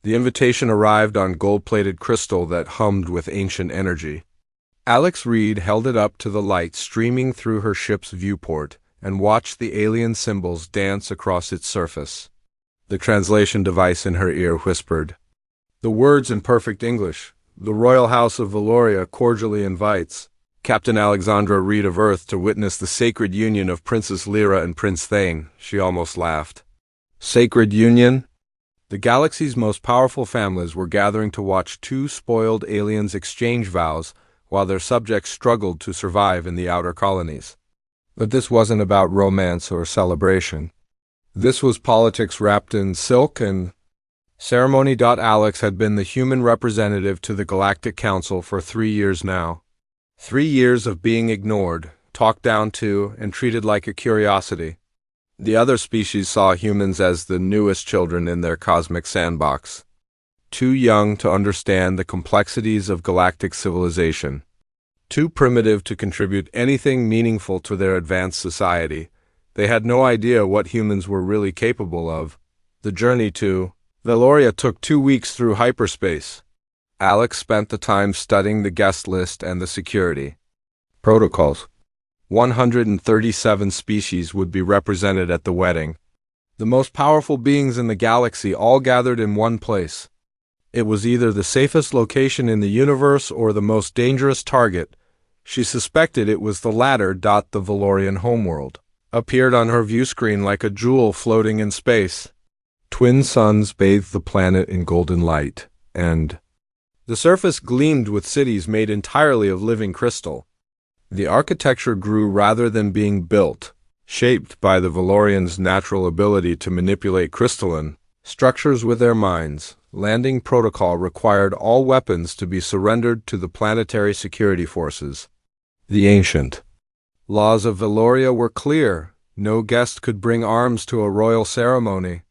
The invitation arrived on gold-plated crystal that hummed with ancient energy. Alex Reed held it up to the light streaming through her ship's viewport and watched the alien symbols dance across its surface. The translation device in her ear whispered, "The words in perfect English. The Royal House of Valoria cordially invites Captain Alexandra Reed of Earth to witness the sacred union of Princess Lyra and Prince Thane." She almost laughed. Sacred union? The galaxy's most powerful families were gathering to watch two spoiled aliens exchange vows while their subjects struggled to survive in the outer colonies. But this wasn't about romance or celebration. This was politics wrapped in silk and ceremony. Alex had been the human representative to the Galactic Council for 3 years now. 3 years of being ignored, talked down to, and treated like a curiosity. The other species saw humans as the newest children in their cosmic sandbox. Too young to understand the complexities of galactic civilization. Too primitive to contribute anything meaningful to their advanced society. They had no idea what humans were really capable of. The journey to Valoria took 2 weeks through hyperspace. Alex spent the time studying the guest list and the security protocols. 137 species would be represented at the wedding. The most powerful beings in the galaxy all gathered in one place. It was either the safest location in the universe or the most dangerous target. She suspected it was the latter. The Valorian homeworld appeared on her view screen like a jewel floating in space. Twin suns bathed the planet in golden light, and the surface gleamed with cities made entirely of living crystal. The architecture grew rather than being built, shaped by the Valorians' natural ability to manipulate crystalline structures with their minds. Landing protocol required all weapons to be surrendered to the planetary security forces. The ancient laws of Valoria were clear. No guest could bring arms to a royal ceremony.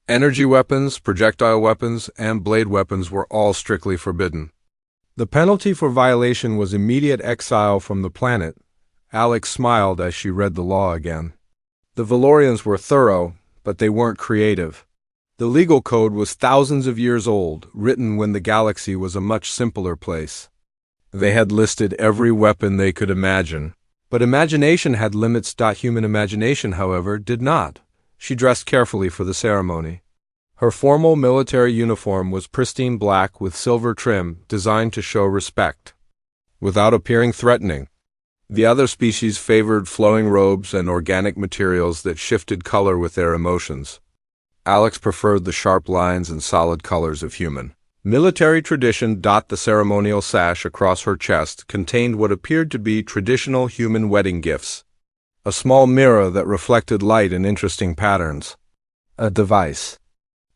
Energy weapons, projectile weapons, and blade weapons were all strictly forbidden. The penalty for violation was immediate exile from the planet. Alex smiled as she read the law again. The Valorians were thorough, but they weren't creative. The legal code was thousands of years old, written when the galaxy was a much simpler place. They had listed every weapon they could imagine. But imagination had limits. Human imagination, however, did not. She dressed carefully for the ceremony. Her formal military uniform was pristine black with silver trim, designed to show respect, without appearing threatening. The other species favored flowing robes and organic materials that shifted color with their emotions. Alex preferred the sharp lines and solid colors of human military tradition. The ceremonial sash across her chest contained what appeared to be traditional human wedding gifts. A small mirror that reflected light in interesting patterns. A device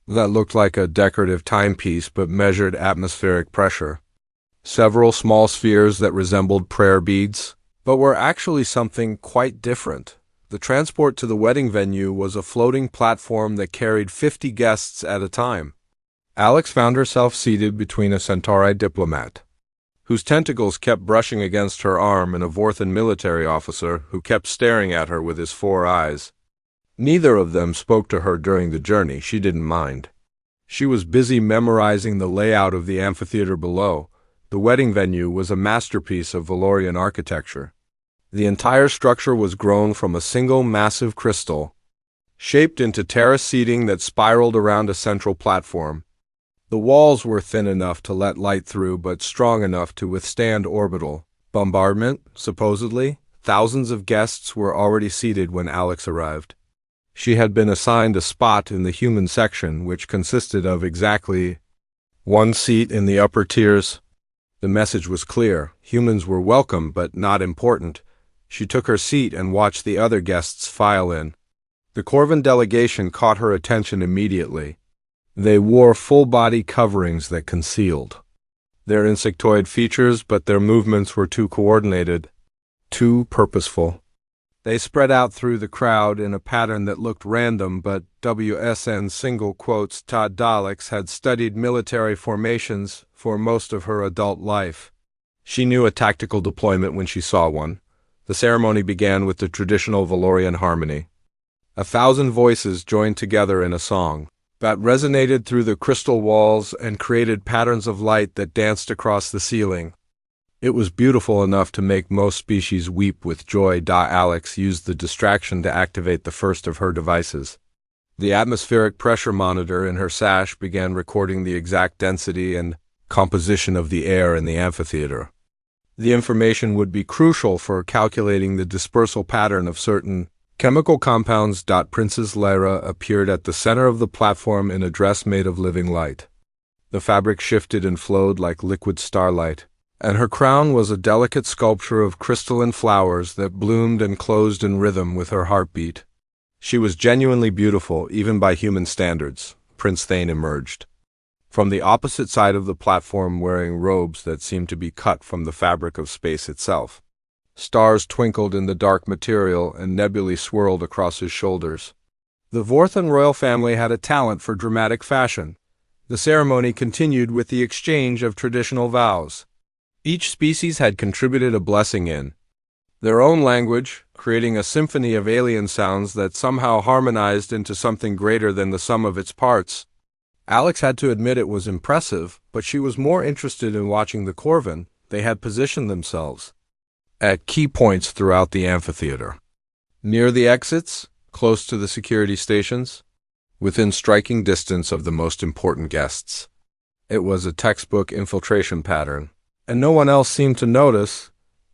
that looked like a decorative timepiece but measured atmospheric pressure. Several small spheres that resembled prayer beads, but were actually something quite different. The transport to the wedding venue was a floating platform that carried 50 guests at a time. Alex found herself seated between a Centauri diplomat, whose tentacles kept brushing against her arm, and a Vorthan military officer who kept staring at her with his 4 eyes. Neither of them spoke to her during the journey. She didn't mind. She was busy memorizing the layout of the amphitheater below. The wedding venue was a masterpiece of Valorian architecture. The entire structure was grown from a single massive crystal, shaped into terrace seating that spiraled around a central platform. The walls were thin enough to let light through, but strong enough to withstand orbital bombardment, supposedly. Thousands of guests were already seated when Alex arrived. She had been assigned a spot in the human section, which consisted of exactly 1 seat in the upper tiers. The message was clear. Humans were welcome, but not important. She took her seat and watched the other guests file in. The Corvan delegation caught her attention immediately. They wore full-body coverings that concealed their insectoid features, but their movements were too coordinated, too purposeful. They spread out through the crowd in a pattern that looked random, but WSN single quotes Todd Daleks had studied military formations for most of her adult life. She knew a tactical deployment when she saw one. The ceremony began with the traditional Valorian harmony. 1,000 voices joined together in a song. that resonated through the crystal walls and created patterns of light that danced across the ceiling. It was beautiful enough to make most species weep with joy. Alex used the distraction to activate the first of her devices. The atmospheric pressure monitor in her sash began recording the exact density and composition of the air in the amphitheater. The information would be crucial for calculating the dispersal pattern of certain chemical compounds. Princess Lyra appeared at the center of the platform in a dress made of living light. The fabric shifted and flowed like liquid starlight, and her crown was a delicate sculpture of crystalline flowers that bloomed and closed in rhythm with her heartbeat. She was genuinely beautiful, even by human standards. Prince Thane emerged from the opposite side of the platform wearing robes that seemed to be cut from the fabric of space itself. Stars twinkled in the dark material and nebulae swirled across his shoulders. The Vorthan royal family had a talent for dramatic fashion. The ceremony continued with the exchange of traditional vows. Each species had contributed a blessing in their own language, creating a symphony of alien sounds that somehow harmonized into something greater than the sum of its parts. Alex had to admit it was impressive, but she was more interested in watching the Corvin. They had positioned themselves at key points throughout the amphitheater. Near the exits, close to the security stations, within striking distance of the most important guests. It was a textbook infiltration pattern, and no one else seemed to notice.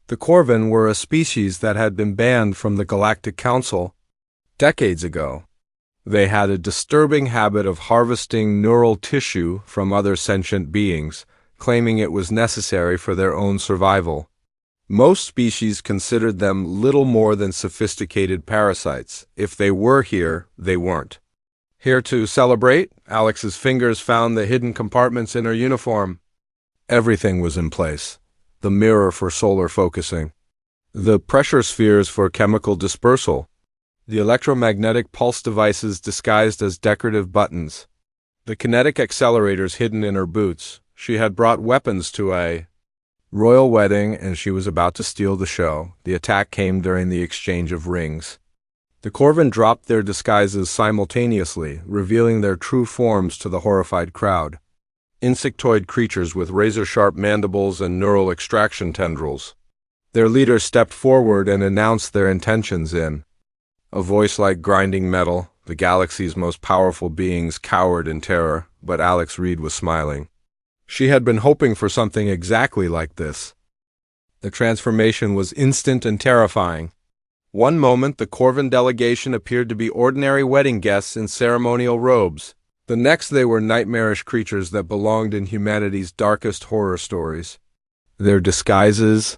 The Corvin were a species that had been banned from the Galactic Council decades ago. They had a disturbing habit of harvesting neural tissue from other sentient beings, claiming it was necessary for their own survival. Most species considered them little more than sophisticated parasites. If they were here, they weren't. Here to celebrate, Alex's fingers found the hidden compartments in her uniform. Everything was in place. The mirror for solar focusing, the pressure spheres for chemical dispersal, the electromagnetic pulse devices disguised as decorative buttons, the kinetic accelerators hidden in her boots. She had brought weapons to a royal wedding, and she was about to steal the show. The attack came during the exchange of rings. The Corvin dropped their disguises simultaneously, revealing their true forms to the horrified crowd. Insectoid creatures with razor-sharp mandibles and neural extraction tendrils. Their leader stepped forward and announced their intentions in a voice like grinding metal. The galaxy's most powerful beings cowered in terror, but Alex Reed was smiling. She had been hoping for something exactly like this. The transformation was instant and terrifying. One moment, the Corvin delegation appeared to be ordinary wedding guests in ceremonial robes. The next, they were nightmarish creatures that belonged in humanity's darkest horror stories. Their disguises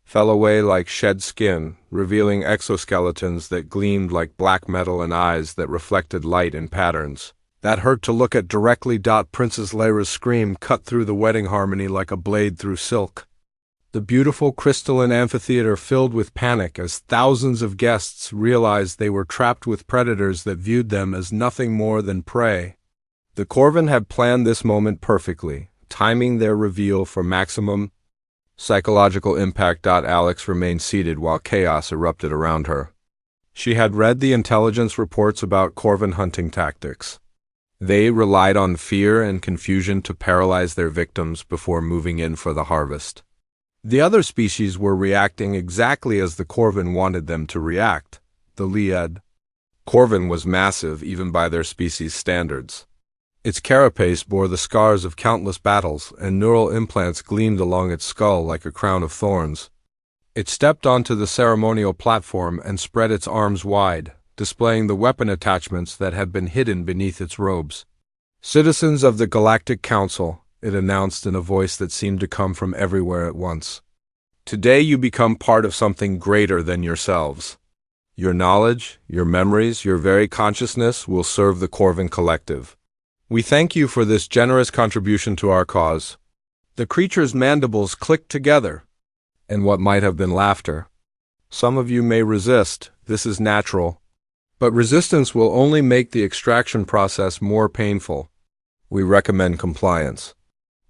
fell away like shed skin, revealing exoskeletons that gleamed like black metal and eyes that reflected light in patterns that hurt to look at directly. Princess Lyra's scream cut through the wedding harmony like a blade through silk. The beautiful crystalline amphitheater filled with panic as thousands of guests realized they were trapped with predators that viewed them as nothing more than prey. The Corvin had planned this moment perfectly, timing their reveal for maximum psychological impact. Alex remained seated while chaos erupted around her. She had read the intelligence reports about Corvin hunting tactics. They relied on fear and confusion to paralyze their victims before moving in for the harvest. The other species were reacting exactly as the Corvin wanted them to react. The Lied Corvin was massive even by their species' standards. Its carapace bore the scars of countless battles, and neural implants gleamed along its skull like a crown of thorns. It stepped onto the ceremonial platform and spread its arms wide, displaying the weapon attachments that had been hidden beneath its robes. "Citizens of the Galactic Council," it announced in a voice that seemed to come from everywhere at once. "Today you become part of something greater than yourselves. Your knowledge, your memories, your very consciousness will serve the Corvin Collective. We thank you for this generous contribution to our cause." The creature's mandibles clicked together, and what might have been laughter. "Some of you may resist, this is natural. But resistance will only make the extraction process more painful. We recommend compliance."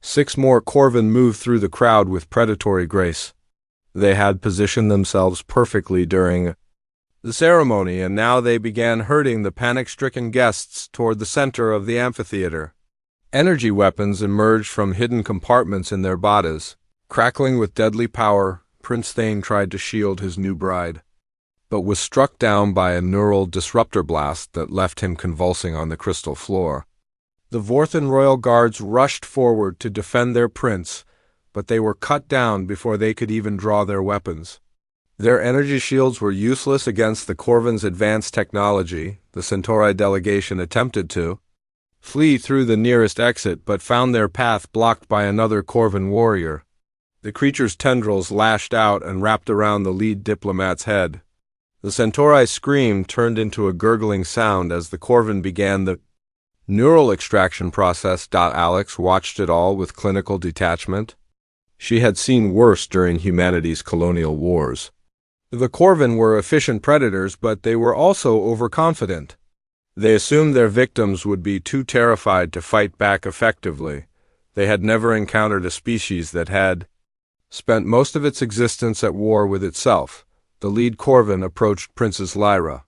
6 more Corvin moved through the crowd with predatory grace. They had positioned themselves perfectly during the ceremony, and now they began herding the panic-stricken guests toward the center of the amphitheater. Energy weapons emerged from hidden compartments in their bodies. Crackling with deadly power, Prince Thane tried to shield his new bride, but was struck down by a neural disruptor blast that left him convulsing on the crystal floor. The Vorthan royal guards rushed forward to defend their prince, but they were cut down before they could even draw their weapons. Their energy shields were useless against the Corvin's advanced technology. The Centauri delegation attempted to flee through the nearest exit, but found their path blocked by another Corvin warrior. The creature's tendrils lashed out and wrapped around the lead diplomat's head. The Centauri's scream turned into a gurgling sound as the Corvin began the neural extraction process. Alex watched it all with clinical detachment. She had seen worse during humanity's colonial wars. The Corvin were efficient predators, but they were also overconfident. They assumed their victims would be too terrified to fight back effectively. They had never encountered a species that had spent most of its existence at war with itself. The lead Corvin approached Princess Lyra,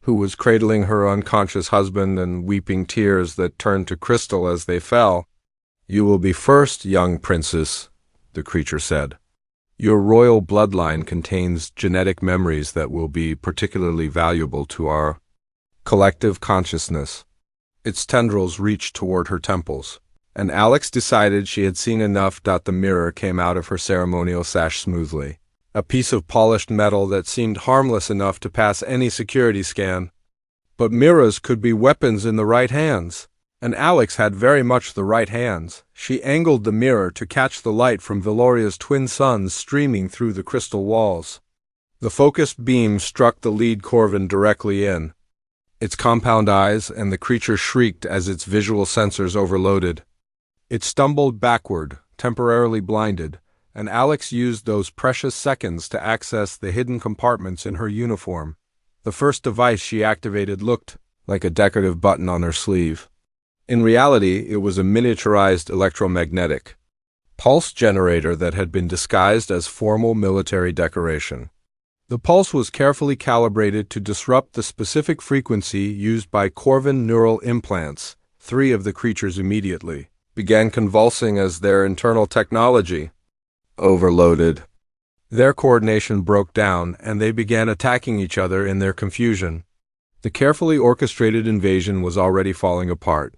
who was cradling her unconscious husband and weeping tears that turned to crystal as they fell. "You will be first, young princess," the creature said. "Your royal bloodline contains genetic memories that will be particularly valuable to our collective consciousness." Its tendrils reached toward her temples, and Alex decided she had seen enough. The mirror came out of her ceremonial sash smoothly, a piece of polished metal that seemed harmless enough to pass any security scan. But mirrors could be weapons in the right hands, and Alex had very much the right hands. She angled the mirror to catch the light from Valoria's twin suns streaming through the crystal walls. The focused beam struck the lead Corvin directly in its compound eyes, and the creature shrieked as its visual sensors overloaded. It stumbled backward, temporarily blinded, and Alex used those precious seconds to access the hidden compartments in her uniform. The first device she activated looked like a decorative button on her sleeve. In reality, it was a miniaturized electromagnetic pulse generator that had been disguised as formal military decoration. The pulse was carefully calibrated to disrupt the specific frequency used by Corvin neural implants. 3 of the creatures immediately began convulsing as their internal technology overloaded. Their coordination broke down, and they began attacking each other in their confusion. The carefully orchestrated invasion was already falling apart.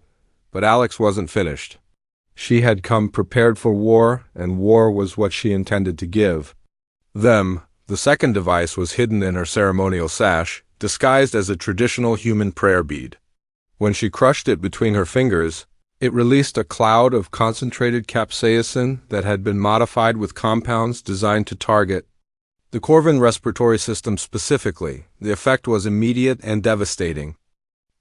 But Alex wasn't finished. She had come prepared for war, and war was what she intended to give them. The second device was hidden in her ceremonial sash, disguised as a traditional human prayer bead. When she crushed it between her fingers, it released a cloud of concentrated capsaicin that had been modified with compounds designed to target the Corvin respiratory system specifically. The effect was immediate and devastating.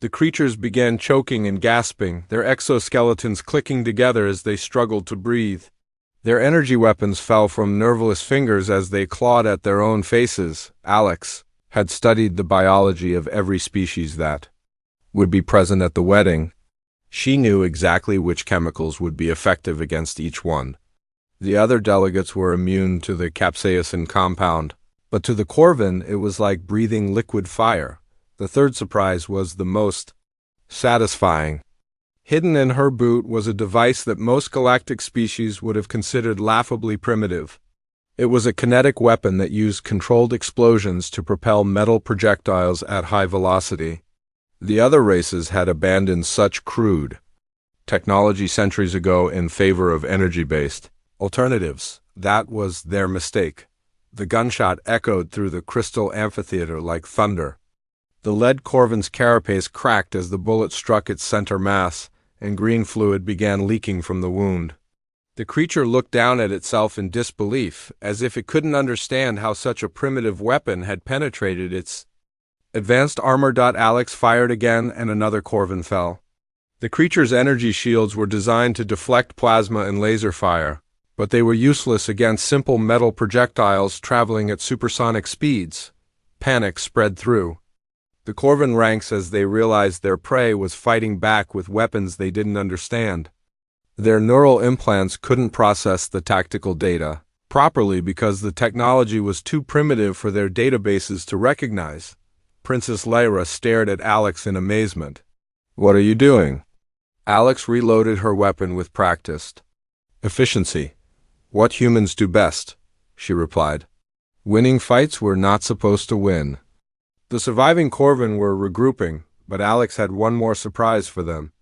The creatures began choking and gasping, their exoskeletons clicking together as they struggled to breathe. Their energy weapons fell from nerveless fingers as they clawed at their own faces. Alex had studied the biology of every species that would be present at the wedding. She knew exactly which chemicals would be effective against each one. The other delegates were immune to the capsaicin compound, but to the Corvin it was like breathing liquid fire. The third surprise was the most satisfying. Hidden in her boot was a device that most galactic species would have considered laughably primitive. It was a kinetic weapon that used controlled explosions to propel metal projectiles at high velocity. The other races had abandoned such crude technology centuries ago in favor of energy-based alternatives. That was their mistake. The gunshot echoed through the crystal amphitheater like thunder. The lead Corvin's carapace cracked as the bullet struck its center mass, and green fluid began leaking from the wound. The creature looked down at itself in disbelief, as if it couldn't understand how such a primitive weapon had penetrated its advanced armor. Alex fired again, and another Corvin fell. The creature's energy shields were designed to deflect plasma and laser fire, but they were useless against simple metal projectiles traveling at supersonic speeds. Panic spread through the Corvin ranks as they realized their prey was fighting back with weapons they didn't understand. Their neural implants couldn't process the tactical data properly because the technology was too primitive for their databases to recognize. Princess Lyra stared at Alex in amazement. "What are you doing?" Alex reloaded her weapon with practiced efficiency. "What humans do best," she replied. "Winning fights we're not supposed to win." The surviving Corvin were regrouping, but Alex had one more surprise for them.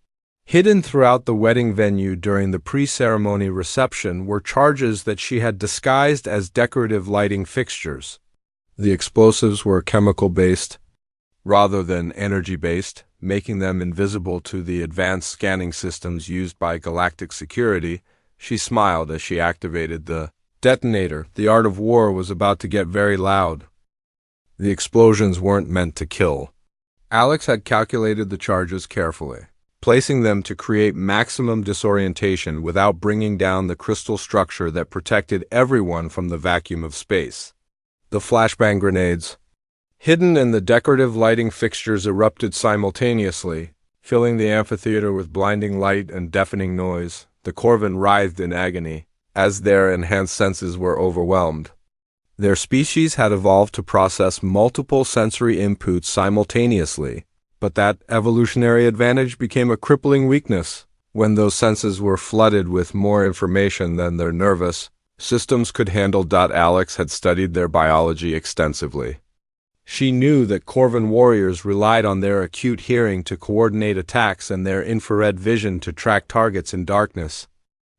Hidden throughout the wedding venue during the pre-ceremony reception were charges that she had disguised as decorative lighting fixtures. The explosives were chemical-based rather than energy-based, making them invisible to the advanced scanning systems used by Galactic Security. She smiled as she activated the detonator. The art of war was about to get very loud. The explosions weren't meant to kill. Alex had calculated the charges carefully, placing them to create maximum disorientation without bringing down the crystal structure that protected everyone from the vacuum of space. The flashbang grenades, hidden in the decorative lighting fixtures, erupted simultaneously, filling the amphitheater with blinding light and deafening noise. The Corvin writhed in agony, as their enhanced senses were overwhelmed. Their species had evolved to process multiple sensory inputs simultaneously, but that evolutionary advantage became a crippling weakness when those senses were flooded with more information than their nervous systems could handle. Alex had studied their biology extensively. She knew that Corvin warriors relied on their acute hearing to coordinate attacks and their infrared vision to track targets in darkness.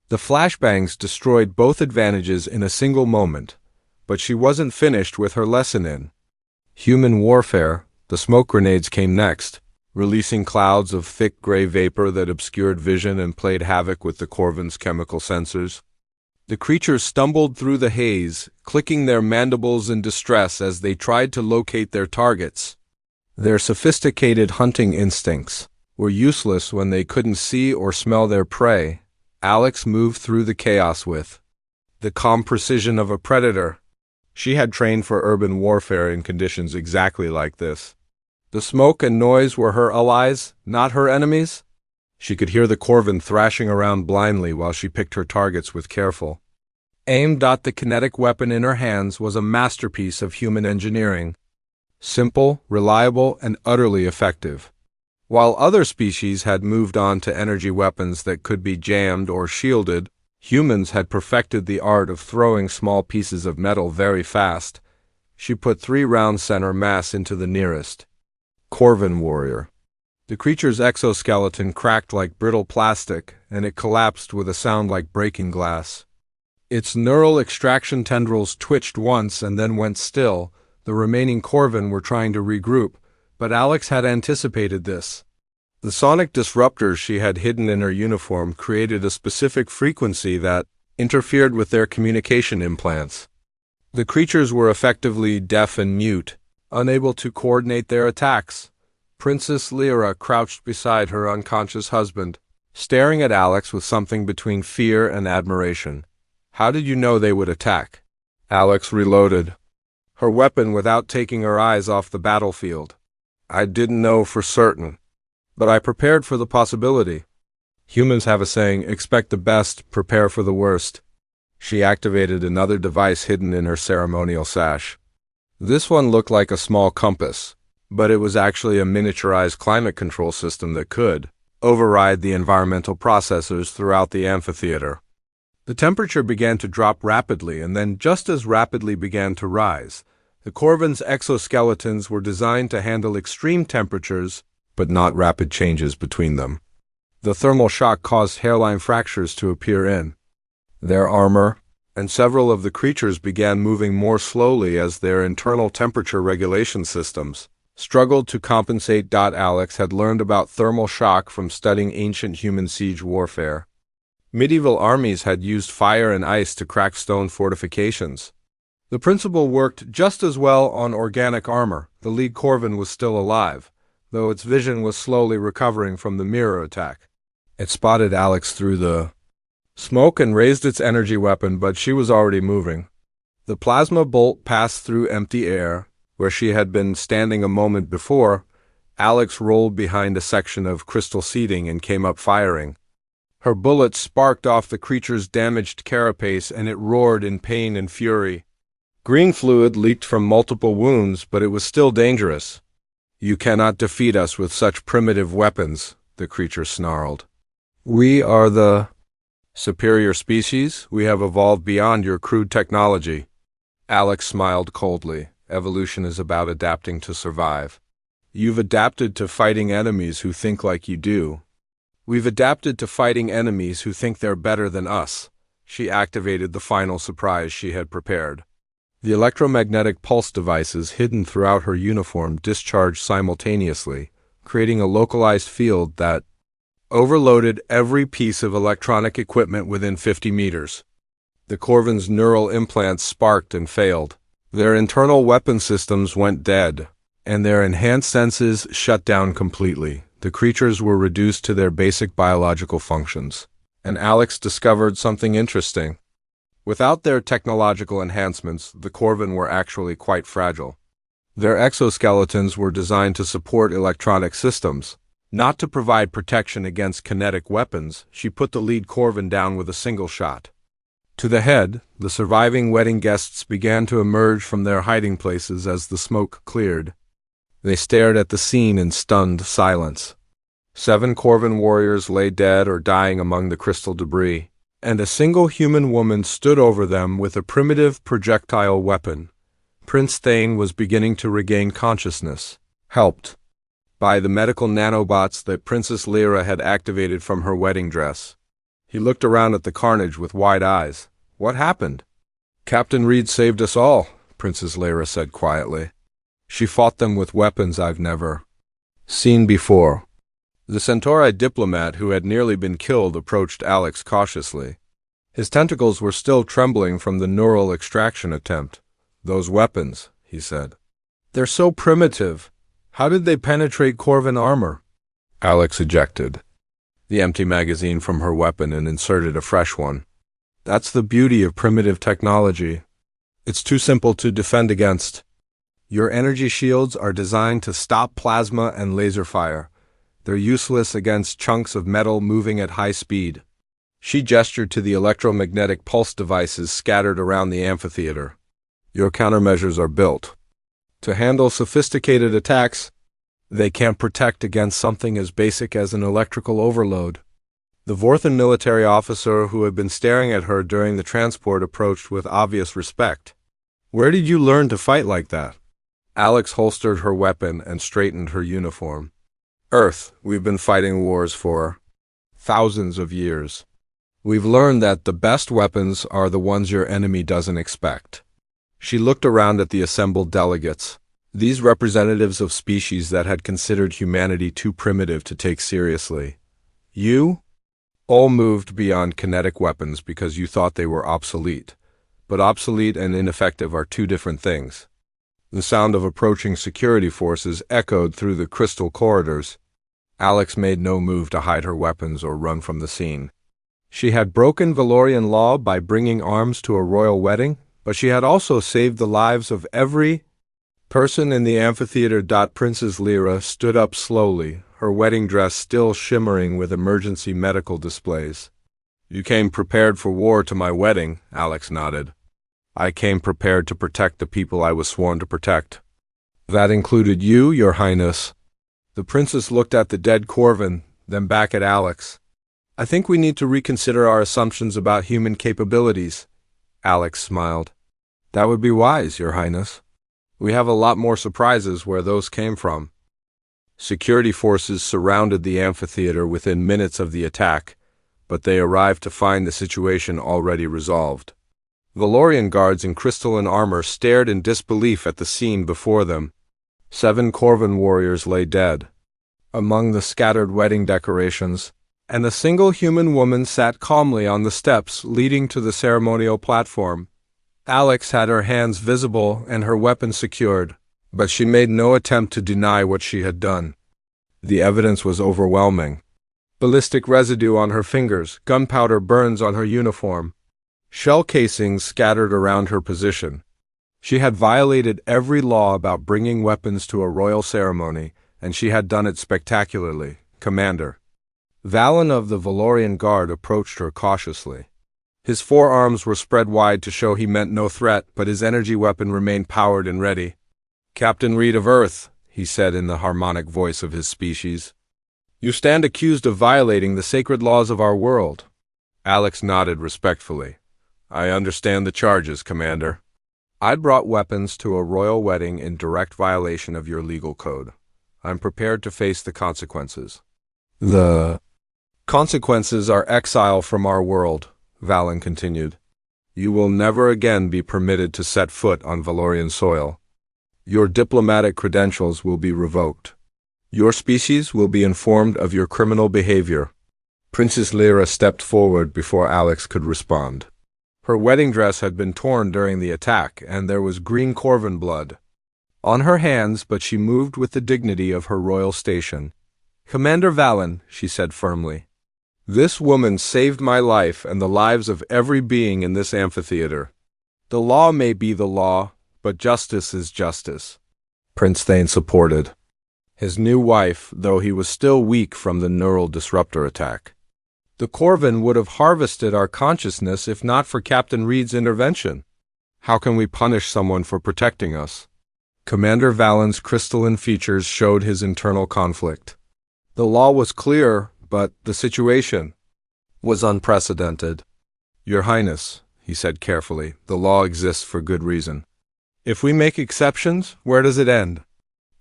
The flashbangs destroyed both advantages in a single moment, but she wasn't finished with her lesson in human warfare. The smoke grenades came next, releasing clouds of thick gray vapor that obscured vision and played havoc with the Corvin's chemical sensors. The creatures stumbled through the haze, clicking their mandibles in distress as they tried to locate their targets. Their sophisticated hunting instincts were useless when they couldn't see or smell their prey. Alex moved through the chaos with the calm precision of a predator. She had trained for urban warfare in conditions exactly like this. The smoke and noise were her allies, not her enemies. She could hear the Corvin thrashing around blindly while she picked her targets with careful aim. The kinetic weapon in her hands was a masterpiece of human engineering. Simple, reliable, and utterly effective. While other species had moved on to energy weapons that could be jammed or shielded, humans had perfected the art of throwing small pieces of metal very fast. She put 3 round center mass into the nearest Corvin warrior. The creature's exoskeleton cracked like brittle plastic, and it collapsed with a sound like breaking glass. Its neural extraction tendrils twitched once and then went still. The remaining Corvin were trying to regroup, but Alex had anticipated this. The sonic disruptors she had hidden in her uniform created a specific frequency that interfered with their communication implants. The creatures were effectively deaf and mute, unable to coordinate their attacks. Princess Lyra crouched beside her unconscious husband, staring at Alex with something between fear and admiration. "How did you know they would attack?" Alex reloaded her weapon without taking her eyes off the battlefield. "I didn't know for certain, but I prepared for the possibility. Humans have a saying, expect the best, prepare for the worst." She activated another device hidden in her ceremonial sash. This one looked like a small compass, but it was actually a miniaturized climate control system that could override the environmental processors throughout the amphitheater. The temperature began to drop rapidly and then just as rapidly began to rise. The Corvin's exoskeletons were designed to handle extreme temperatures, but not rapid changes between them. The thermal shock caused hairline fractures to appear in their armor, and several of the creatures began moving more slowly as their internal temperature regulation systems struggled to compensate. Alex had learned about thermal shock from studying ancient human siege warfare. Medieval armies had used fire and ice to crack stone fortifications. The principle worked just as well on organic armor. The lead Corvin was still alive, though its vision was slowly recovering from the mirror attack. It spotted Alex through the smoke and raised its energy weapon, but she was already moving. The plasma bolt passed through empty air, where she had been standing a moment before. Alex rolled behind a section of crystal seating and came up firing. Her bullet sparked off the creature's damaged carapace, and it roared in pain and fury. Green fluid leaked from multiple wounds, but it was still dangerous. You cannot defeat us with such primitive weapons, the creature snarled. We are the superior species. We have evolved beyond your crude technology. Alex smiled coldly. Evolution is about adapting to survive. You've adapted to fighting enemies who think like you do. We've adapted to fighting enemies who think they're better than us. She activated the final surprise she had prepared. The electromagnetic pulse devices hidden throughout her uniform discharged simultaneously, creating a localized field that overloaded every piece of electronic equipment within 50 meters. The Corvin's neural implants sparked and failed. Their internal weapon systems went dead, and their enhanced senses shut down completely. The creatures were reduced to their basic biological functions. And Alex discovered something interesting. Without their technological enhancements, the Corvin were actually quite fragile. Their exoskeletons were designed to support electronic systems, not to provide protection against kinetic weapons. She put the lead Corvin down with a single shot. To the head, the surviving wedding guests began to emerge from their hiding places as the smoke cleared. They stared at the scene in stunned silence. 7 Corvin warriors lay dead or dying among the crystal debris, and a single human woman stood over them with a primitive projectile weapon. Prince Thane was beginning to regain consciousness, helped by the medical nanobots that Princess Lyra had activated from her wedding dress. He looked around at the carnage with wide eyes. What happened? Captain Reed saved us all, Princess Lyra said quietly. She fought them with weapons I've never seen before. The Centauri diplomat who had nearly been killed approached Alex cautiously. His tentacles were still trembling from the neural extraction attempt. Those weapons, he said. They're so primitive. How did they penetrate Corvin armor? Alex ejected the empty magazine from her weapon and inserted a fresh one. That's the beauty of primitive technology. It's too simple to defend against. Your energy shields are designed to stop plasma and laser fire. They're useless against chunks of metal moving at high speed. She gestured to the electromagnetic pulse devices scattered around the amphitheater. Your countermeasures are built to handle sophisticated attacks. They can't protect against something as basic as an electrical overload. The Vorthan military officer who had been staring at her during the transport approached with obvious respect. Where did you learn to fight like that? Alex holstered her weapon and straightened her uniform. Earth, we've been fighting wars for thousands of years. We've learned that the best weapons are the ones your enemy doesn't expect. She looked around at the assembled delegates. These representatives of species that had considered humanity too primitive to take seriously. You all moved beyond kinetic weapons because you thought they were obsolete. But obsolete and ineffective are two different things. The sound of approaching security forces echoed through the crystal corridors. Alex made no move to hide her weapons or run from the scene. She had broken Valorian law by bringing arms to a royal wedding, but she had also saved the lives of every person in the amphitheater. Princess Lyra stood up slowly, her wedding dress still shimmering with emergency medical displays. You came prepared for war to my wedding, Alex nodded. I came prepared to protect the people I was sworn to protect. That included you, Your Highness. The princess looked at the dead Corvin, then back at Alex. I think we need to reconsider our assumptions about human capabilities. Alex smiled. That would be wise, Your Highness. We have a lot more surprises where those came from. Security forces surrounded the amphitheater within minutes of the attack, but they arrived to find the situation already resolved. Valorian guards in crystalline armor stared in disbelief at the scene before them. 7 Corvin warriors lay dead among the scattered wedding decorations, and a single human woman sat calmly on the steps leading to the ceremonial platform. Alex had her hands visible and her weapon secured, but she made no attempt to deny what she had done. The evidence was overwhelming. Ballistic residue on her fingers, gunpowder burns on her uniform, shell casings scattered around her position. She had violated every law about bringing weapons to a royal ceremony, and she had done it spectacularly, Commander. Valen of the Valorian Guard approached her cautiously. His forearms were spread wide to show he meant no threat, but his energy weapon remained powered and ready. Captain Reed of Earth, he said in the harmonic voice of his species. "You stand accused of violating the sacred laws of our world." Alex nodded respectfully. "I understand the charges, Commander. I'd brought weapons to a royal wedding in direct violation of your legal code. I'm prepared to face the consequences." "The consequences are exile from our world," Valen continued. "You will never again be permitted to set foot on Valorian soil. Your diplomatic credentials will be revoked. Your species will be informed of your criminal behavior." Princess Lyra stepped forward before Alex could respond. Her wedding dress had been torn during the attack, and there was green Corvin blood on her hands, but she moved with the dignity of her royal station. "Commander Valen," she said firmly, "this woman saved my life and the lives of every being in this amphitheater. The law may be the law, but justice is justice." Prince Thane supported his new wife, though he was still weak from the neural disruptor attack. "The Corvin would have harvested our consciousness if not for Captain Reed's intervention. How can we punish someone for protecting us?" Commander Valen's crystalline features showed his internal conflict. The law was clear, but the situation was unprecedented. "Your Highness," he said carefully, "the law exists for good reason. If we make exceptions, where does it end?"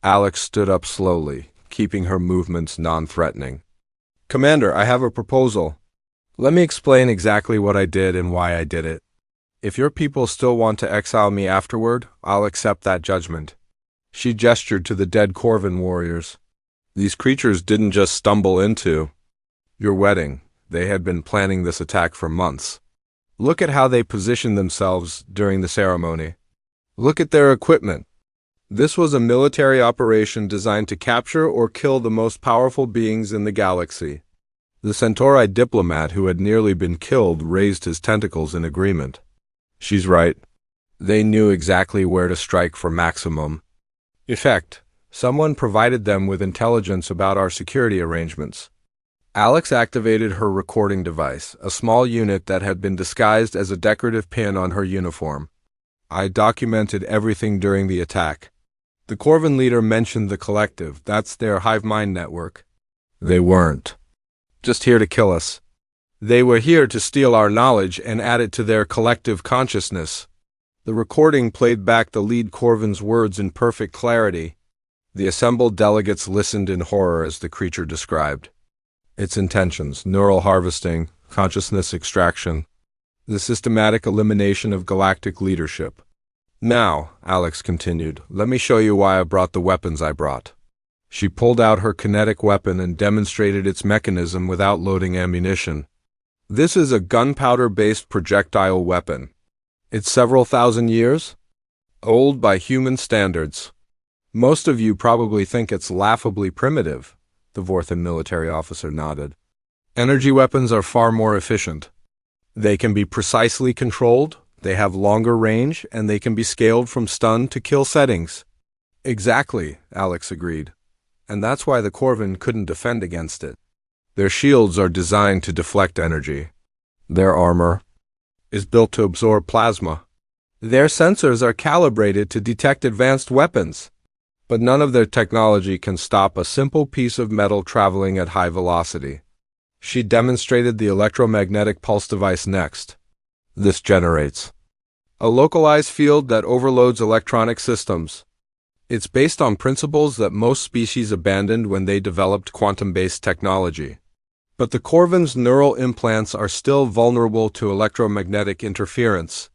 Alex stood up slowly, keeping her movements non-threatening. "Commander, I have a proposal. Let me explain exactly what I did and why I did it. If your people still want to exile me afterward, I'll accept that judgment." She gestured to the dead Corvin warriors. "These creatures didn't just stumble into your wedding. They had been planning this attack for months. Look at how they positioned themselves during the ceremony. Look at their equipment. This was a military operation designed to capture or kill the most powerful beings in the galaxy." The Centauri diplomat who had nearly been killed raised his tentacles in agreement. "She's right. They knew exactly where to strike for maximum effect. Someone provided them with intelligence about our security arrangements." Alex activated her recording device, a small unit that had been disguised as a decorative pin on her uniform. "I documented everything during the attack. The Corvin leader mentioned the collective. That's their hive mind network. They weren't just here to kill us. They were here to steal our knowledge and add it to their collective consciousness." The recording played back the lead Corvin's words in perfect clarity. The assembled delegates listened in horror as the creature described its intentions: neural harvesting, consciousness extraction, the systematic elimination of galactic leadership. "Now," Alex continued, "let me show you why I brought the weapons I brought." She pulled out her kinetic weapon and demonstrated its mechanism without loading ammunition. "This is a gunpowder-based projectile weapon. It's several thousand years old by human standards. Most of you probably think it's laughably primitive." The Vorthan military officer nodded. "Energy weapons are far more efficient. They can be precisely controlled, they have longer range, and they can be scaled from stun to kill settings." "Exactly," Alex agreed. "And that's why the Corvin couldn't defend against it. Their shields are designed to deflect energy. Their armor is built to absorb plasma. Their sensors are calibrated to detect advanced weapons. But none of their technology can stop a simple piece of metal traveling at high velocity." She demonstrated the electromagnetic pulse device next. "This generates a localized field that overloads electronic systems. It's based on principles that most species abandoned when they developed quantum-based technology. But the Corvin's neural implants are still vulnerable to electromagnetic interference."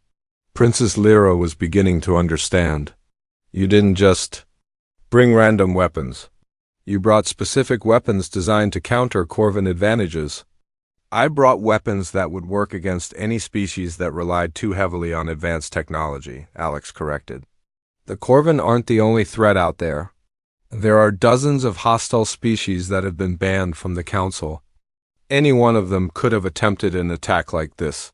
Princess Lyra was beginning to understand. "You didn't just bring random weapons. You brought specific weapons designed to counter Corvin advantages." "I brought weapons that would work against any species that relied too heavily on advanced technology," Alex corrected. "The Corvin aren't the only threat out there. There are dozens of hostile species that have been banned from the Council. Any one of them could have attempted an attack like this."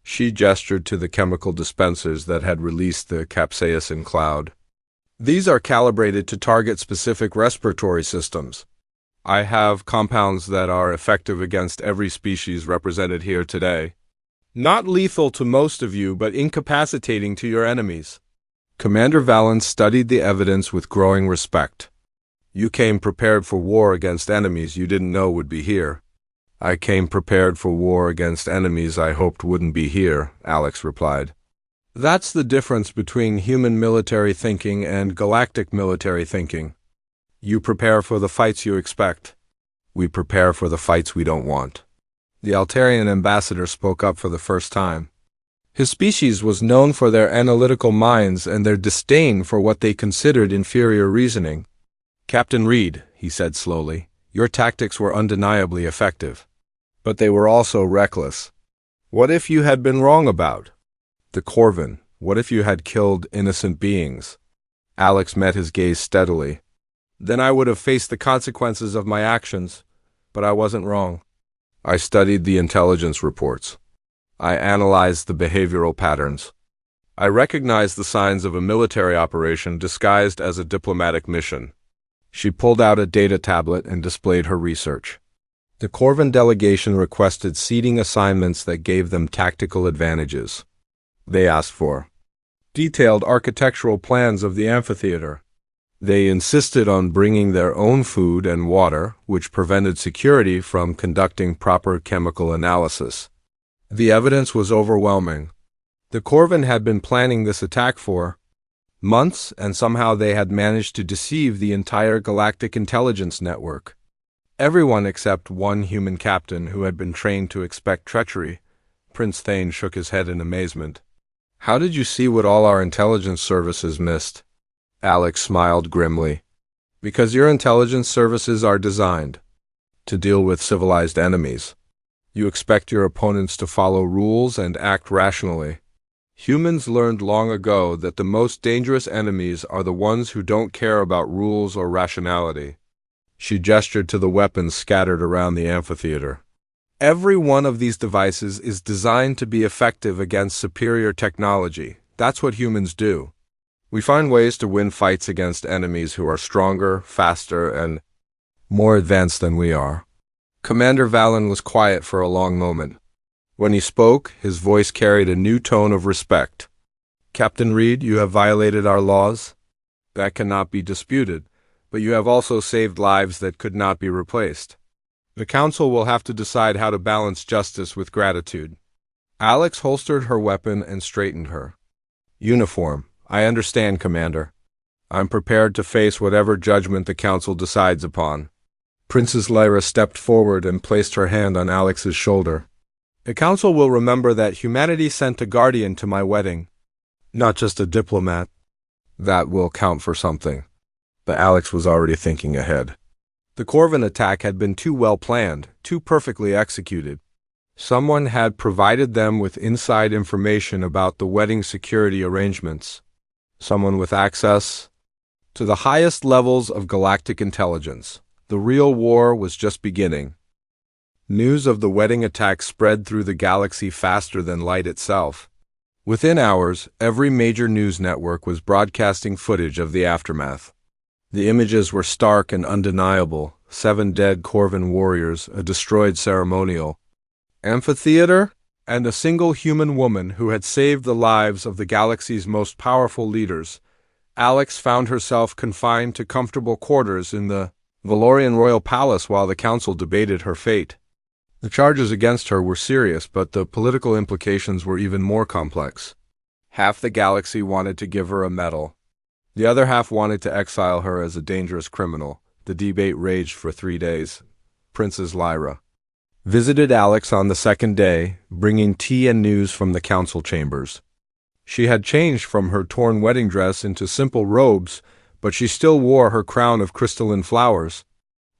She gestured to the chemical dispensers that had released the capsaicin cloud. "These are calibrated to target specific respiratory systems. I have compounds that are effective against every species represented here today. Not lethal to most of you, but incapacitating to your enemies." Commander Valen studied the evidence with growing respect. You came prepared for war against enemies you didn't know would be here. I came prepared for war against enemies I hoped wouldn't be here, Alex replied. That's the difference between human military thinking and galactic military thinking. You prepare for the fights you expect. We prepare for the fights we don't want. The Altarian ambassador spoke up for the first time. His species was known for their analytical minds and their disdain for what they considered inferior reasoning. Captain Reed, he said slowly, your tactics were undeniably effective. But they were also reckless. What if you had been wrong about the Corvin? What if you had killed innocent beings? Alex met his gaze steadily. Then I would have faced the consequences of my actions, but I wasn't wrong. I studied the intelligence reports. I analyzed the behavioral patterns. I recognized the signs of a military operation disguised as a diplomatic mission. She pulled out a data tablet and displayed her research. The Corvin delegation requested seating assignments that gave them tactical advantages. They asked for detailed architectural plans of the amphitheater. They insisted on bringing their own food and water, which prevented security from conducting proper chemical analysis. The evidence was overwhelming. The Corvin had been planning this attack for months, and somehow they had managed to deceive the entire galactic intelligence network. Everyone except one human captain who had been trained to expect treachery. Prince Thane shook his head in amazement. How did you see what all our intelligence services missed? Alex smiled grimly. Because your intelligence services are designed to deal with civilized enemies. You expect your opponents to follow rules and act rationally. Humans learned long ago that the most dangerous enemies are the ones who don't care about rules or rationality. She gestured to the weapons scattered around the amphitheater. Every one of these devices is designed to be effective against superior technology. That's what humans do. We find ways to win fights against enemies who are stronger, faster, and more advanced than we are. Commander Valen was quiet for a long moment. When he spoke, his voice carried a new tone of respect. Captain Reed, you have violated our laws. That cannot be disputed, but you have also saved lives that could not be replaced. The Council will have to decide how to balance justice with gratitude. Alex holstered her weapon and straightened her. Uniform. I understand, Commander. I'm prepared to face whatever judgment the Council decides upon. Princess Lyra stepped forward and placed her hand on Alex's shoulder. The Council will remember that humanity sent a guardian to my wedding, not just a diplomat. That will count for something. But Alex was already thinking ahead. The Corvin attack had been too well planned, too perfectly executed. Someone had provided them with inside information about the wedding security arrangements. Someone with access to the highest levels of galactic intelligence. The real war was just beginning. News of the wedding attack spread through the galaxy faster than light itself. Within hours, every major news network was broadcasting footage of the aftermath. The images were stark and undeniable. 7 dead Corvin warriors, a destroyed ceremonial amphitheater, and a single human woman who had saved the lives of the galaxy's most powerful leaders. Alex found herself confined to comfortable quarters in the Valorian royal palace while the Council debated her fate. The charges against her were serious, but the political implications were even more complex. Half the galaxy wanted to give her a medal. The other half wanted to exile her as a dangerous criminal. The debate raged for 3 days. Princess Lyra visited Alex on the second day, bringing tea and news from the council chambers. She had changed from her torn wedding dress into simple robes, but she still wore her crown of crystalline flowers.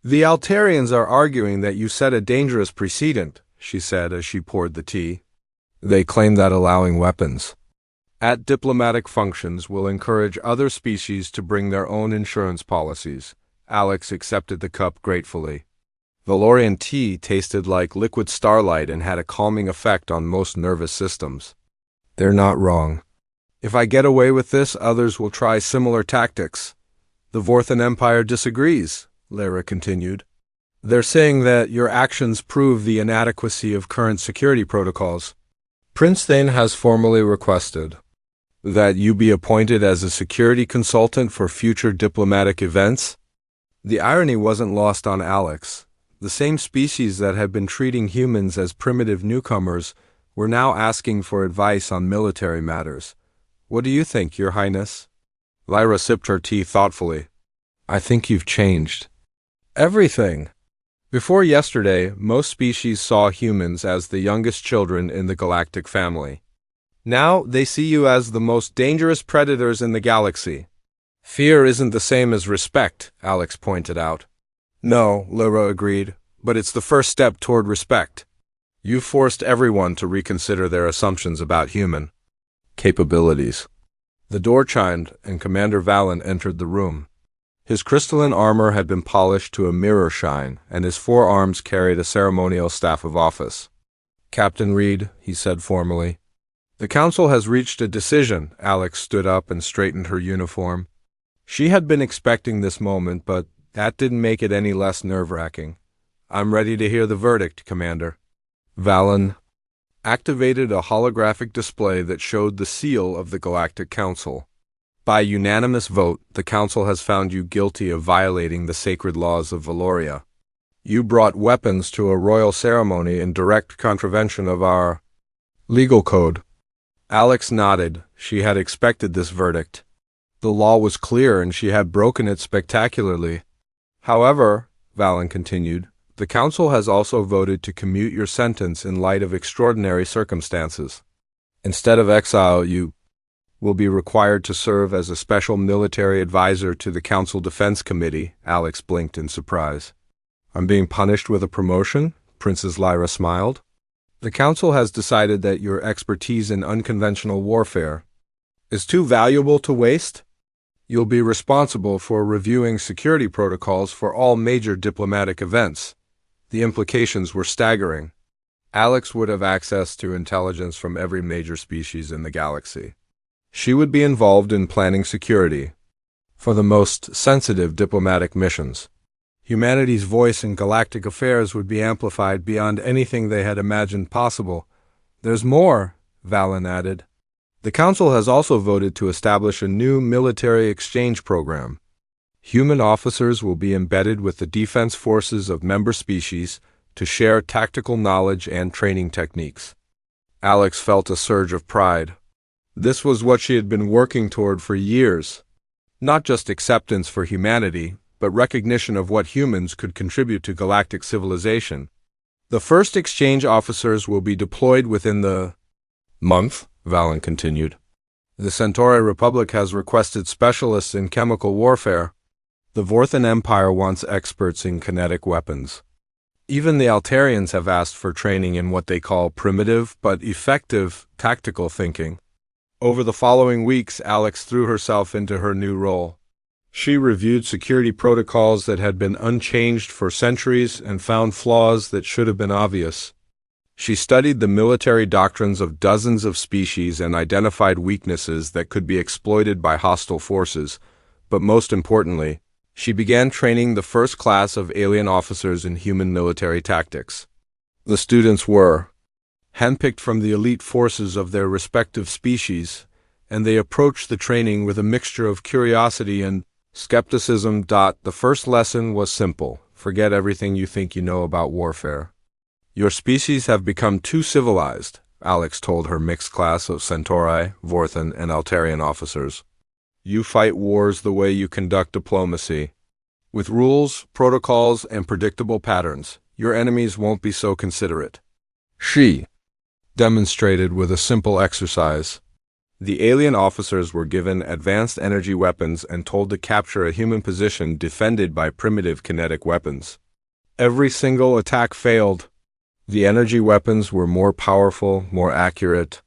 The Altarians are arguing that you set a dangerous precedent, she said as she poured the tea. They claim that allowing weapons at diplomatic functions will encourage other species to bring their own insurance policies. Alex accepted the cup gratefully. Valorian tea tasted like liquid starlight and had a calming effect on most nervous systems. They're not wrong. If I get away with this, others will try similar tactics. The Vorthan Empire disagrees, Lyra continued. They're saying that your actions prove the inadequacy of current security protocols. Prince Thane has formally requested that you be appointed as a security consultant for future diplomatic events. The irony wasn't lost on Alex. The same species that had been treating humans as primitive newcomers were now asking for advice on military matters. "What do you think, Your Highness?" Lyra sipped her tea thoughtfully. "I think you've changed everything. Before yesterday, most species saw humans as the youngest children in the galactic family. Now they see you as the most dangerous predators in the galaxy." "Fear isn't the same as respect," Alex pointed out. "No," Lyra agreed, "but it's the first step toward respect. You've forced everyone to reconsider their assumptions about human capabilities." The door chimed, and Commander Valen entered the room. His crystalline armor had been polished to a mirror shine, and his forearms carried a ceremonial staff of office. "Captain Reed," he said formally. "The Council has reached a decision." Alex stood up and straightened her uniform. She had been expecting this moment, but that didn't make it any less nerve-wracking. "I'm ready to hear the verdict, Commander." Valen activated a holographic display that showed the seal of the Galactic Council. "By unanimous vote, the Council has found you guilty of violating the sacred laws of Valoria. You brought weapons to a royal ceremony in direct contravention of our legal code." Alex nodded. She had expected this verdict. The law was clear, and she had broken it spectacularly. "However," Valen continued, "the Council has also voted to commute your sentence in light of extraordinary circumstances. Instead of exile, you will be required to serve as a special military advisor to the Council Defense Committee." Alex blinked in surprise. "I'm being punished with a promotion?" Princess Lyra smiled. "The Council has decided that your expertise in unconventional warfare is too valuable to waste. You'll be responsible for reviewing security protocols for all major diplomatic events." The implications were staggering. Alex would have access to intelligence from every major species in the galaxy. She would be involved in planning security for the most sensitive diplomatic missions. Humanity's voice in galactic affairs would be amplified beyond anything they had imagined possible. "There's more," Valen added. "The Council has also voted to establish a new military exchange program. Human officers will be embedded with the defense forces of member species to share tactical knowledge and training techniques." Alex felt a surge of pride. This was what she had been working toward for years. Not just acceptance for humanity, but recognition of what humans could contribute to galactic civilization. "The first exchange officers will be deployed within the month," Valen continued. "The Centauri Republic has requested specialists in chemical warfare. The Vorthan Empire wants experts in kinetic weapons. Even the Altarians have asked for training in what they call primitive but effective tactical thinking." Over the following weeks, Alex threw herself into her new role. She reviewed security protocols that had been unchanged for centuries and found flaws that should have been obvious. She studied the military doctrines of dozens of species and identified weaknesses that could be exploited by hostile forces, but most importantly, she began training the first class of alien officers in human military tactics. The students were handpicked from the elite forces of their respective species, and they approached the training with a mixture of curiosity and skepticism. The first lesson was simple: forget everything you think you know about warfare. Your species have become too civilized, Alex told her mixed class of Centauri, Vorthan, and Altarian officers. You fight wars the way you conduct diplomacy. With rules, protocols, and predictable patterns, your enemies won't be so considerate. She demonstrated with a simple exercise. The alien officers were given advanced energy weapons and told to capture a human position defended by primitive kinetic weapons. Every single attack failed. The energy weapons were more powerful, more accurate,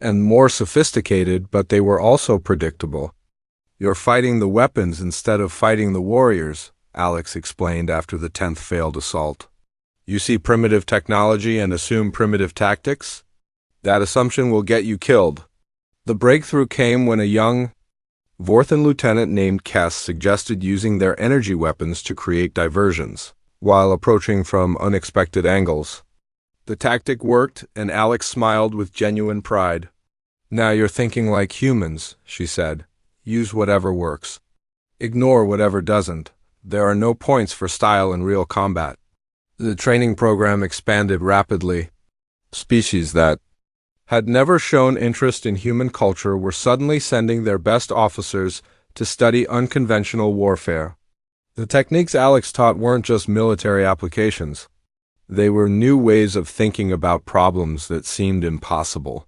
and more sophisticated, but they were also predictable. You're fighting the weapons instead of fighting the warriors, Alex explained after the 10th failed assault. You see primitive technology and assume primitive tactics? That assumption will get you killed. The breakthrough came when a young Vorthan lieutenant named Kess suggested using their energy weapons to create diversions, while approaching from unexpected angles. The tactic worked, and Alex smiled with genuine pride. Now you're thinking like humans, she said. Use whatever works. Ignore whatever doesn't. There are no points for style in real combat. The training program expanded rapidly. Species that had never shown interest in human culture were suddenly sending their best officers to study unconventional warfare. The techniques Alex taught weren't just military applications. They were new ways of thinking about problems that seemed impossible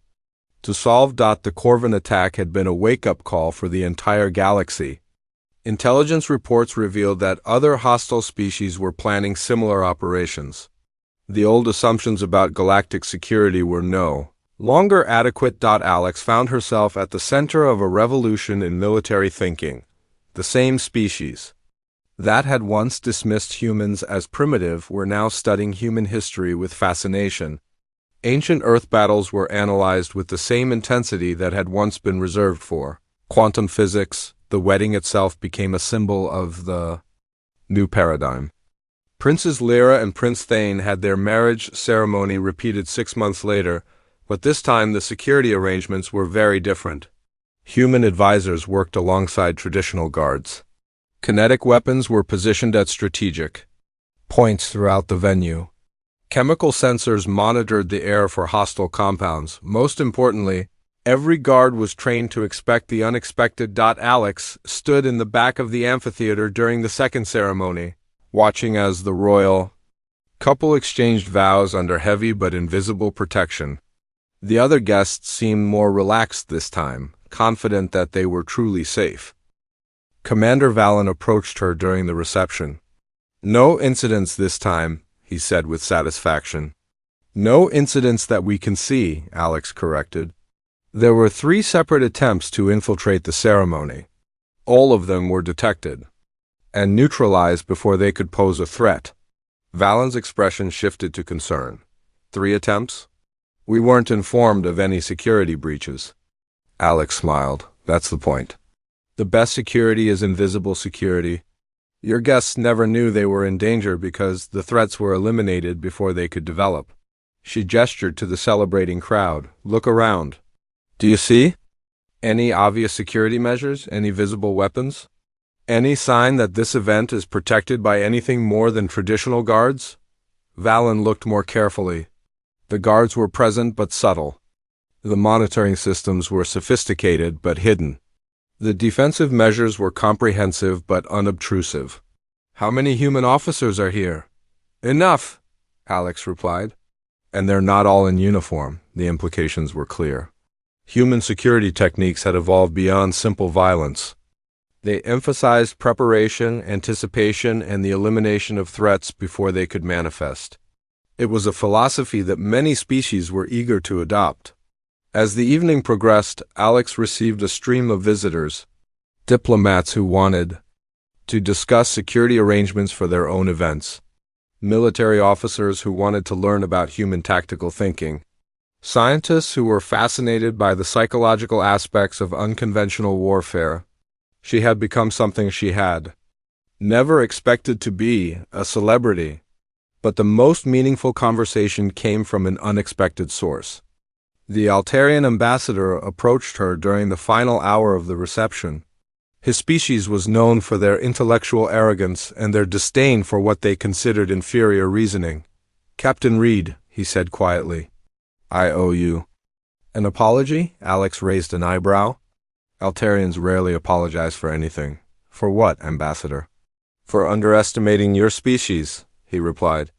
to solve. The Corvin attack had been a wake-up call for the entire galaxy. Intelligence reports revealed that other hostile species were planning similar operations. The old assumptions about galactic security were no longer adequate. Alex found herself at the center of a revolution in military thinking. The same species that had once dismissed humans as primitive were now studying human history with fascination. Ancient Earth battles were analyzed with the same intensity that had once been reserved for quantum physics. The wedding itself became a symbol of the new paradigm. Princess Lyra and Prince Thane had their marriage ceremony repeated 6 months later, but this time the security arrangements were very different. Human advisors worked alongside traditional guards. Kinetic weapons were positioned at strategic points throughout the venue. Chemical sensors monitored the air for hostile compounds. Most importantly, every guard was trained to expect the unexpected. Alex stood in the back of the amphitheater during the second ceremony, watching as the royal couple exchanged vows under heavy but invisible protection. The other guests seemed more relaxed this time, confident that they were truly safe. Commander Valen approached her during the reception. "No incidents this time," he said with satisfaction. "No incidents that we can see," Alex corrected. There were 3 separate attempts to infiltrate the ceremony. All of them were detected and neutralized before they could pose a threat. Valen's expression shifted to concern. 3 attempts? We weren't informed of any security breaches. Alex smiled. That's the point. The best security is invisible security. Your guests never knew they were in danger because the threats were eliminated before they could develop. She gestured to the celebrating crowd. Look around. Do you see? Any obvious security measures? Any visible weapons? Any sign that this event is protected by anything more than traditional guards? Valen looked more carefully. The guards were present but subtle. The monitoring systems were sophisticated but hidden. The defensive measures were comprehensive but unobtrusive. How many human officers are here? Enough, Alex replied. And they're not all in uniform. The implications were clear. Human security techniques had evolved beyond simple violence. They emphasized preparation, anticipation, and the elimination of threats before they could manifest. It was a philosophy that many species were eager to adopt. As the evening progressed, Alex received a stream of visitors, diplomats who wanted to discuss security arrangements for their own events, military officers who wanted to learn about human tactical thinking, scientists who were fascinated by the psychological aspects of unconventional warfare. She had become something she had never expected to be, a celebrity. But the most meaningful conversation came from an unexpected source. The Altarian ambassador approached her during the final hour of the reception. His species was known for their intellectual arrogance and their disdain for what they considered inferior reasoning. "Captain Reed," he said quietly, "I owe you." "An apology?" Alex raised an eyebrow. Altarians rarely apologize for anything. "For what, Ambassador?" "For underestimating your species," he replied.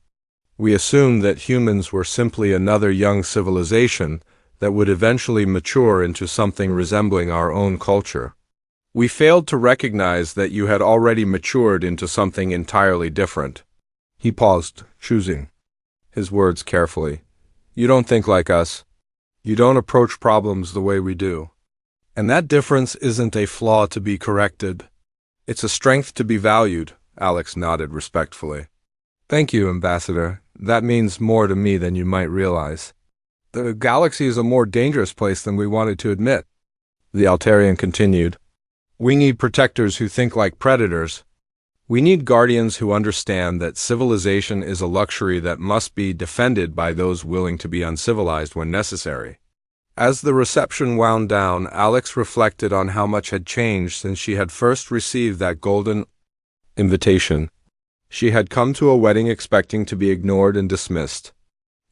"We assumed that humans were simply another young civilization that would eventually mature into something resembling our own culture. We failed to recognize that you had already matured into something entirely different." He paused, choosing his words carefully. "You don't think like us. You don't approach problems the way we do. And that difference isn't a flaw to be corrected. It's a strength to be valued." Alex nodded respectfully. "Thank you, Ambassador. That means more to me than you might realize. The galaxy is a more dangerous place than we wanted to admit." The Altarian continued. "We need protectors who think like predators. We need guardians who understand that civilization is a luxury that must be defended by those willing to be uncivilized when necessary." As the reception wound down, Alex reflected on how much had changed since she had first received that golden invitation. She had come to a wedding expecting to be ignored and dismissed.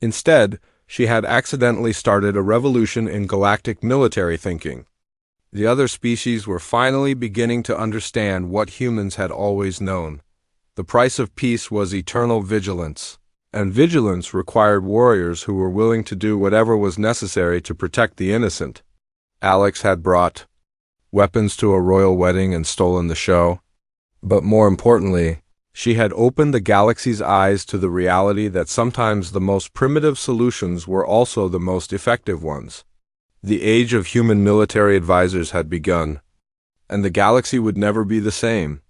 Instead, she had accidentally started a revolution in galactic military thinking. The other species were finally beginning to understand what humans had always known. The price of peace was eternal vigilance, and vigilance required warriors who were willing to do whatever was necessary to protect the innocent. Alex had brought weapons to a royal wedding and stolen the show. But more importantly, she had opened the galaxy's eyes to the reality that sometimes the most primitive solutions were also the most effective ones. The age of human military advisors had begun, and the galaxy would never be the same.